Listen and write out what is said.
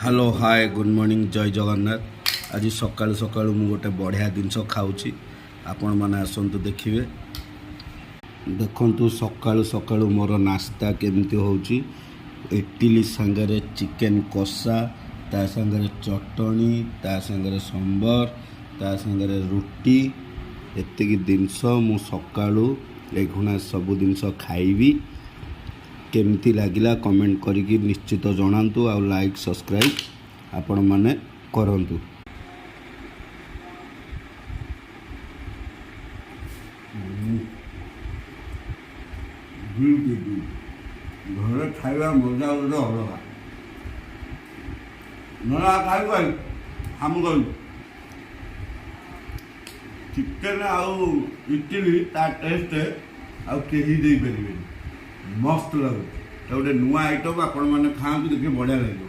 Hello hi good morning जय जगन्नाथ। आज सकाळु सकाळु मु गोटे बढ़िया जिनस खाऊँ आपण मैंने आसतु देखिए। देखु सकाळु सकाळु मोर नास्ता केमती होची। इडली सांगरे चिकेन कषा ता सांगरे चटनी ता सांगरे सांबर ता सांगरे रुटी एतिकी जिनस मु सकाळु एघुणा सब जिनस खाइबी। केमती लगिला कमेंट करिकी निश्चित जनातु आ लाइक सब्सक्राइब आपण माने करंतु। घर खाଇବା मजा ଗୋଟେ ଅଲଗା ନରା ଖାଇବା हम गई चिकेन आउ इडली ता टेस्ट आउ केही दे परिबे मस्त लगे गोटे नुआ आइटम आपण मैंने खाँच देखिए बढ़िया लगे।